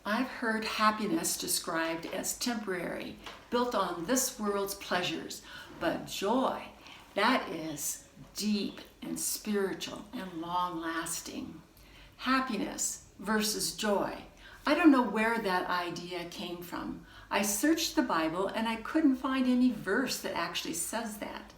I've heard happiness described as temporary, built on this world's pleasures, but joy, that is deep and spiritual and long-lasting. Happiness versus joy. I don't know where that idea came from. I searched the Bible and I couldn't find any verse that actually says that.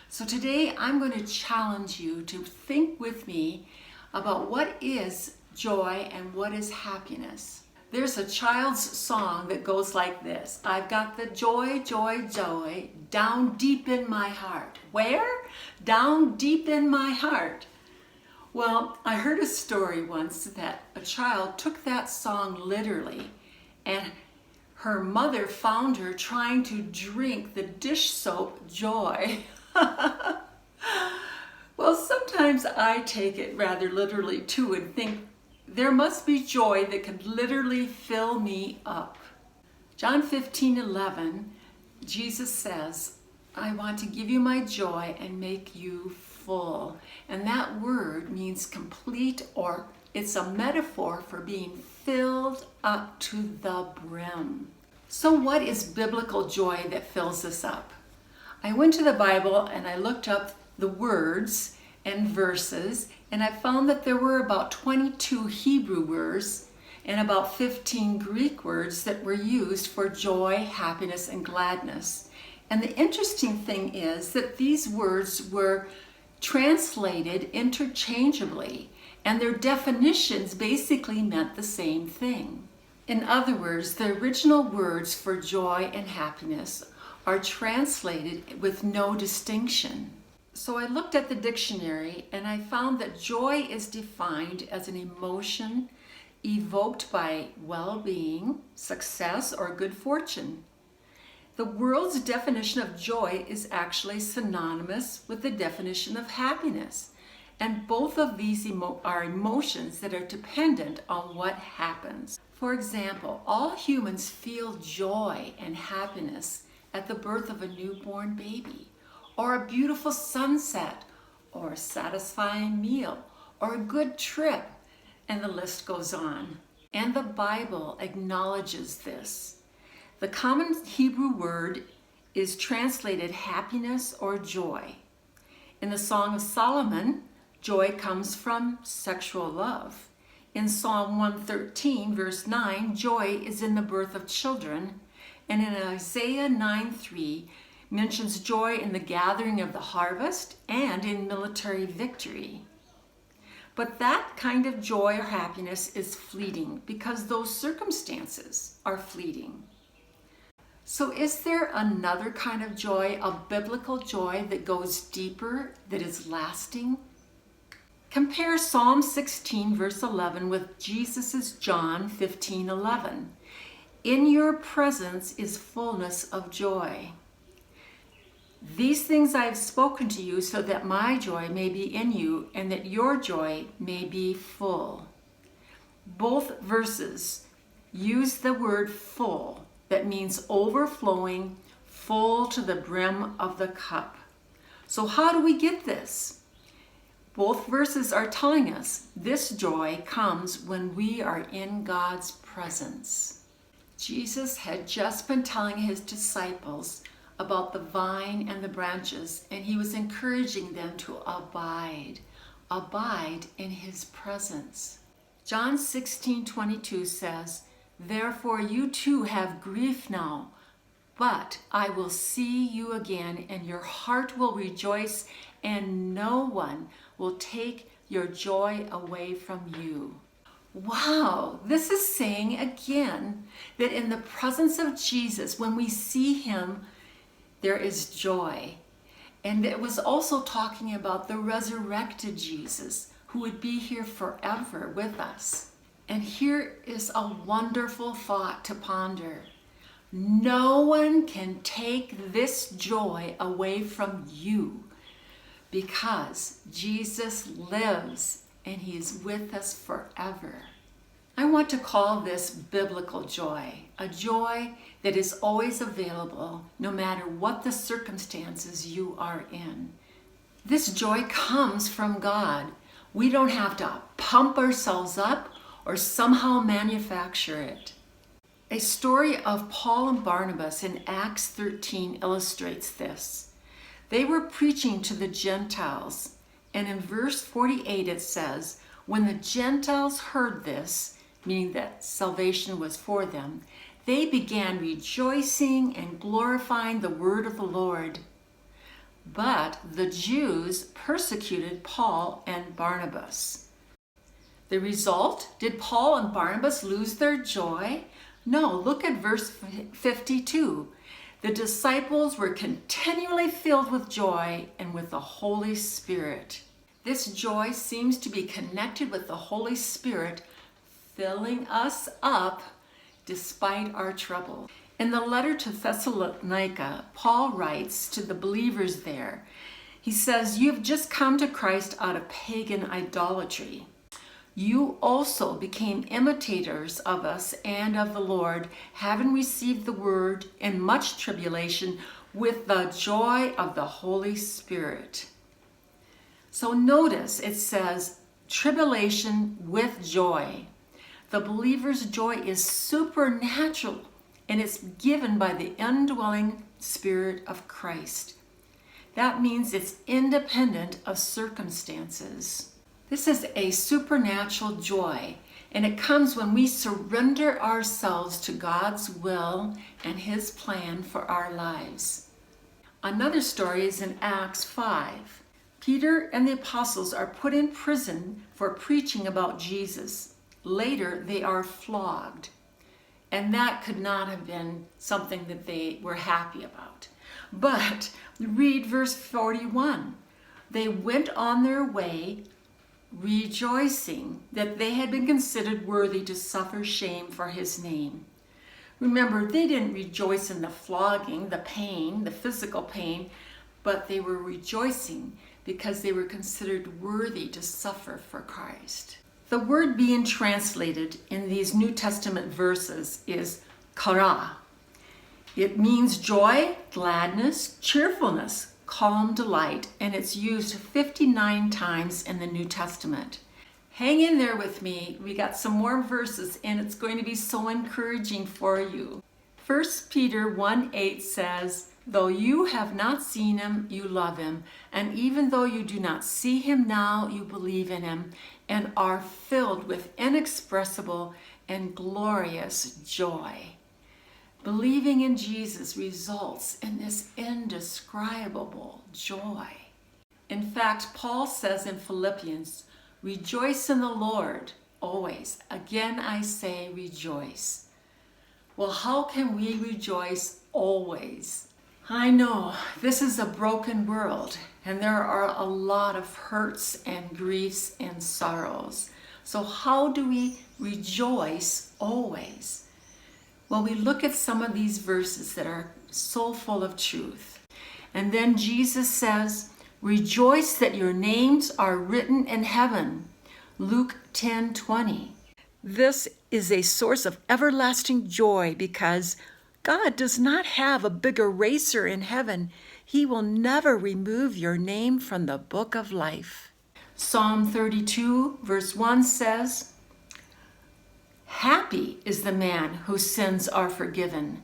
So today I'm going to challenge you to think with me about what is joy and what is happiness. There's a child's song that goes like this. I've got the joy, joy, joy down deep in my heart. Where? Down deep in my heart. Well, I heard a story once that a child took that song literally, and her mother found her trying to drink the dish soap Joy. Well, sometimes I take it rather literally too and think there must be joy that can literally fill me up. John 15:11, Jesus says, I want to give you my joy and make you full. And that word means complete, or it's a metaphor for being filled up to the brim. So what is biblical joy that fills us up? I went to the Bible and I looked up the words and verses, and I found that there were about 22 Hebrew words and about 15 Greek words that were used for joy, happiness, and gladness. And the interesting thing is that these words were translated interchangeably, and their definitions basically meant the same thing. In other words, the original words for joy and happiness are translated with no distinction. So I looked at the dictionary and I found that joy is defined as an emotion evoked by well-being, success, or good fortune. The world's definition of joy is actually synonymous with the definition of happiness. And both of these are emotions that are dependent on what happens. For example, all humans feel joy and happiness at the birth of a newborn baby, or a beautiful sunset, or a satisfying meal, or a good trip, and the list goes on. And the Bible acknowledges this. The common Hebrew word is translated happiness or joy. In the Song of Solomon, joy comes from sexual love. In Psalm 113, verse 9, joy is in the birth of children. And in Isaiah 9:3, mentions joy in the gathering of the harvest and in military victory. But that kind of joy or happiness is fleeting because those circumstances are fleeting. So is there another kind of joy, a biblical joy that goes deeper, that is lasting? Compare Psalm 16 verse 11 with Jesus' John 15:11. In your presence is fullness of joy. These things I have spoken to you so that my joy may be in you and that your joy may be full. Both verses use the word full, that means overflowing, full to the brim of the cup. So how do we get this? Both verses are telling us this joy comes when we are in God's presence. Jesus had just been telling his disciples about the vine and the branches, and he was encouraging them to abide in his presence. John 16:22 says, therefore you too have grief now, but I will see you again, and your heart will rejoice, and no one will take your joy away from you. Wow, this is saying again that in the presence of Jesus, when we see him, there is joy. And it was also talking about the resurrected Jesus who would be here forever with us. And here is a wonderful thought to ponder. No one can take this joy away from you because Jesus lives and he is with us forever. I want to call this biblical joy, a joy that is always available no matter what the circumstances you are in. This joy comes from God. We don't have to pump ourselves up or somehow manufacture it. A story of Paul and Barnabas in Acts 13 illustrates this. They were preaching to the Gentiles, and in verse 48 it says, when the Gentiles heard this, meaning that salvation was for them, they began rejoicing and glorifying the word of the Lord. But the Jews persecuted Paul and Barnabas. The result, did Paul and Barnabas lose their joy? No, look at verse 52. The disciples were continually filled with joy and with the Holy Spirit. This joy seems to be connected with the Holy Spirit filling us up despite our trouble. In the letter to Thessalonica, Paul writes to the believers there, he says, you've just come to Christ out of pagan idolatry. You also became imitators of us and of the Lord, having received the word in much tribulation with the joy of the Holy Spirit. So notice it says, tribulation with joy. The believer's joy is supernatural, and it's given by the indwelling Spirit of Christ. That means it's independent of circumstances. This is a supernatural joy, and it comes when we surrender ourselves to God's will and His plan for our lives. Another story is in Acts 5. Peter and the apostles are put in prison for preaching about Jesus. Later, they are flogged. And that could not have been something that they were happy about. But read verse 41. They went on their way rejoicing that they had been considered worthy to suffer shame for His name. Remember, they didn't rejoice in the flogging, the pain, the physical pain, but they were rejoicing because they were considered worthy to suffer for Christ. The word being translated in these New Testament verses is chara. It means joy, gladness, cheerfulness, calm delight, and it's used 59 times in the New Testament. Hang in there with me. We got some more verses, and it's going to be so encouraging for you. 1 Peter 1:8 says, though you have not seen Him, you love Him, and even though you do not see Him now, you believe in Him, and are filled with inexpressible and glorious joy. Believing in Jesus results in this indescribable joy. In fact, Paul says in Philippians, rejoice in the Lord always. Again, I say rejoice. Well, how can we rejoice always? I know this is a broken world, and there are a lot of hurts and griefs and sorrows. So how do we rejoice always? Well, we look at some of these verses that are so full of truth. And then Jesus says, rejoice that your names are written in heaven. Luke 10:20. This is a source of everlasting joy because God does not have a big eraser in heaven. He will never remove your name from the book of life. Psalm 32 verse 1 says, happy is the man whose sins are forgiven.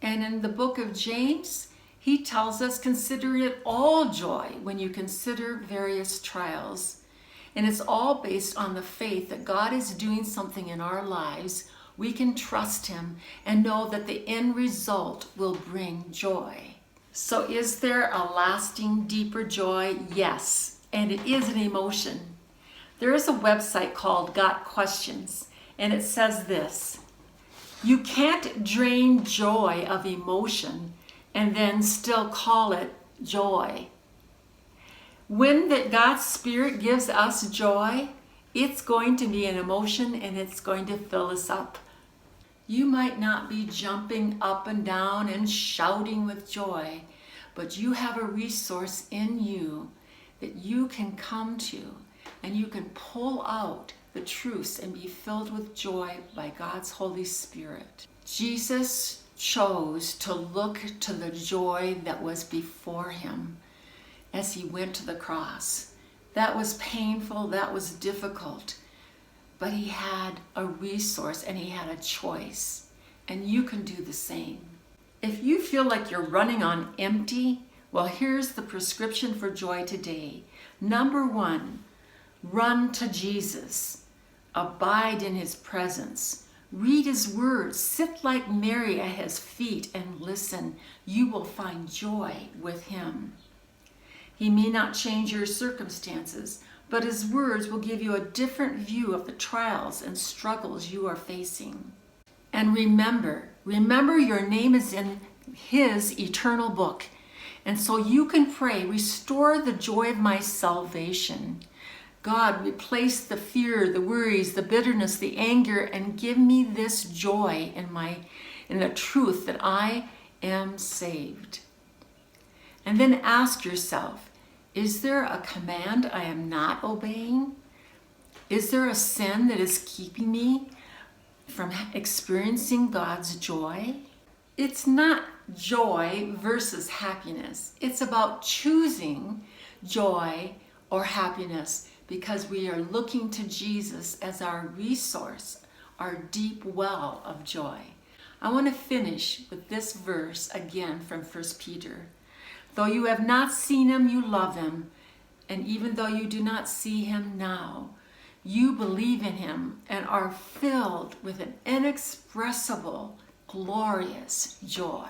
And in the book of James, he tells us, consider it all joy when you consider various trials. And it's all based on the faith that God is doing something in our lives. We can trust Him and know that the end result will bring joy. So is there a lasting, deeper joy? Yes, and it is an emotion. There is a website called Got Questions, and it says this: you can't drain joy of emotion and then still call it joy. When that God's Spirit gives us joy, it's going to be an emotion and it's going to fill us up. You might not be jumping up and down and shouting with joy, but you have a resource in you that you can come to, and you can pull out the truths and be filled with joy by God's Holy Spirit. Jesus chose to look to the joy that was before Him as He went to the cross. That was painful, that was difficult, but He had a resource and He had a choice, and you can do the same. If you feel like you're running on empty, well, here's the prescription for joy today. Number 1, run to Jesus. Abide in his presence. Read his words. Sit like Mary at his feet and listen. You will find joy with him. He may not change your circumstances, but his words will give you a different view of the trials and struggles you are facing. And remember your name is in his eternal book. And so you can pray, restore the joy of my salvation. God, replace the fear, the worries, the bitterness, the anger, and give me this joy in the truth that I am saved. And then ask yourself, is there a command I am not obeying? Is there a sin that is keeping me from experiencing God's joy? It's not joy versus happiness. It's about choosing joy or happiness because we are looking to Jesus as our resource, our deep well of joy. I want to finish with this verse again from 1 Peter. Though you have not seen him, you love him. And even though you do not see him now, you believe in him and are filled with an inexpressible, glorious joy.